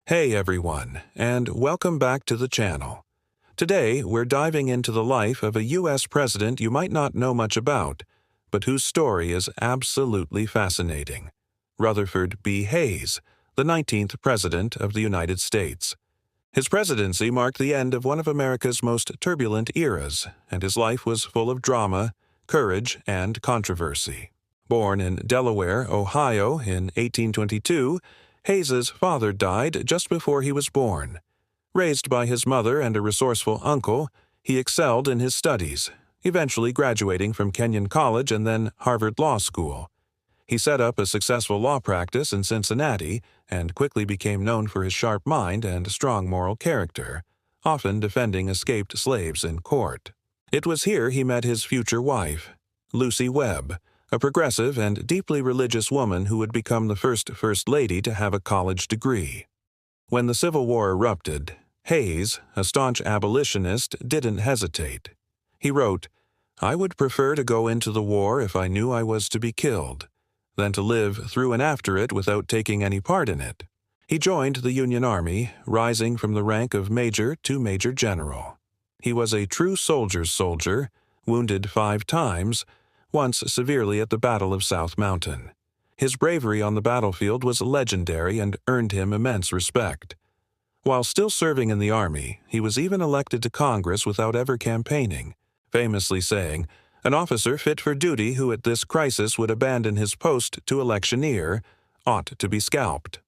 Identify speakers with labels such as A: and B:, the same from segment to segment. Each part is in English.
A: Hey everyone, and welcome back to the channel. Today, we're diving into the life of a U.S. president you might not know much about, but whose story is absolutely fascinating. Rutherford B. Hayes, the 19th President of the United States. His presidency marked the end of one of America's most turbulent eras, and his life was full of drama, courage, and controversy. Born in Delaware, Ohio in 1822, Hayes's father died just before he was born. Raised by his mother and a resourceful uncle, he excelled in his studies, eventually graduating from Kenyon College and then Harvard Law School. He set up a successful law practice in Cincinnati and quickly became known for his sharp mind and strong moral character, often defending escaped slaves in court. It was here he met his future wife, Lucy Webb, a progressive and deeply religious woman who would become the First Lady to have a college degree. When the Civil War erupted, Hayes, a staunch abolitionist, didn't hesitate. He wrote, "I would prefer to go into the war if I knew I was to be killed, than to live through and after it without taking any part in it." He joined the Union Army, rising from the rank of major to major general. He was a true soldier's soldier, wounded 5 times, once severely at the Battle of South Mountain. His bravery on the battlefield was legendary and earned him immense respect. While still serving in the Army, he was even elected to Congress without ever campaigning, famously saying, "An officer fit for duty who at this crisis would abandon his post to electioneer ought to be scalped."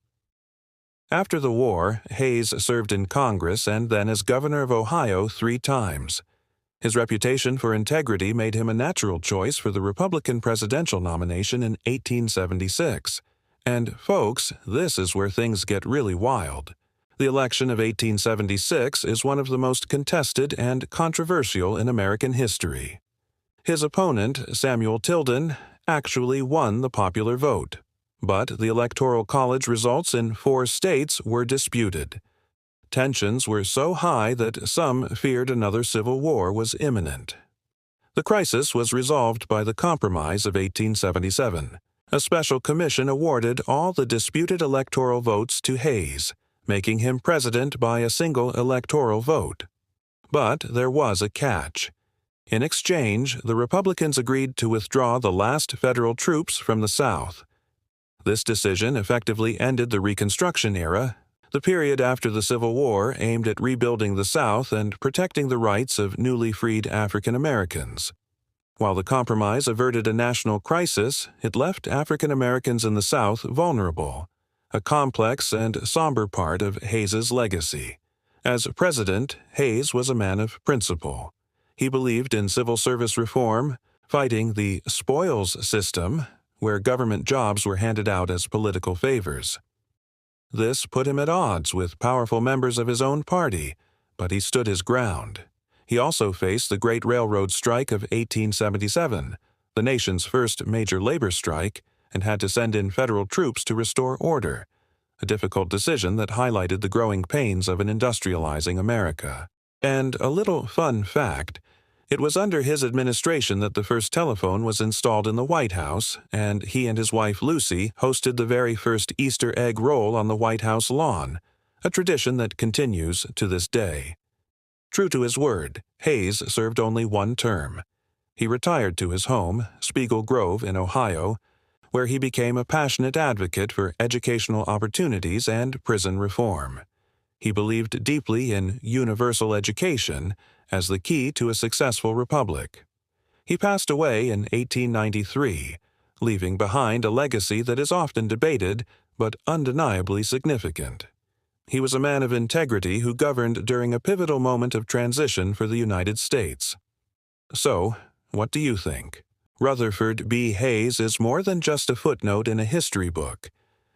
A: After the war, Hayes served in Congress and then as governor of Ohio 3 times. His reputation for integrity made him a natural choice for the Republican presidential nomination in 1876. And, folks, this is where things get really wild. The election of 1876 is one of the most contested and controversial in American history. His opponent, Samuel Tilden, actually won the popular vote. But the Electoral College results in 4 states were disputed. Tensions were so high that some feared another civil war was imminent. The crisis was resolved by the Compromise of 1877. A special commission awarded all the disputed electoral votes to Hayes, making him president by a single electoral vote. But there was a catch. In exchange, the Republicans agreed to withdraw the last federal troops from the South. This decision effectively ended the Reconstruction era, the period after the Civil War aimed at rebuilding the South and protecting the rights of newly freed African Americans. While the compromise averted a national crisis, it left African Americans in the South vulnerable, a complex and somber part of Hayes's legacy. As president, Hayes was a man of principle. He believed in civil service reform, fighting the spoils system, where government jobs were handed out as political favors. This put him at odds with powerful members of his own party, but he stood his ground. He also faced the Great Railroad Strike of 1877, the nation's first major labor strike, and had to send in federal troops to restore order, a difficult decision that highlighted the growing pains of an industrializing America. And a little fun fact, it was under his administration that the first telephone was installed in the White House, and he and his wife Lucy hosted the very first Easter egg roll on the White House lawn, a tradition that continues to this day. True to his word, Hayes served only 1 term. He retired to his home, Spiegel Grove in Ohio, where he became a passionate advocate for educational opportunities and prison reform. He believed deeply in universal education as the key to a successful republic. He passed away in 1893, leaving behind a legacy that is often debated but undeniably significant. He was a man of integrity who governed during a pivotal moment of transition for the United States. So, what do you think? Rutherford B. Hayes is more than just a footnote in a history book.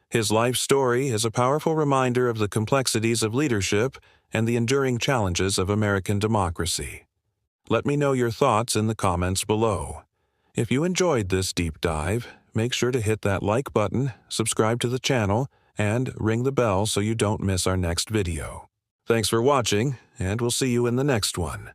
A: His life story is a powerful reminder of the complexities of leadership and the enduring challenges of American democracy. Let me know your thoughts in the comments below. If you enjoyed this deep dive, make sure to hit that like button, subscribe to the channel, and ring the bell so you don't miss our next video. Thanks for watching, and we'll see you in the next one.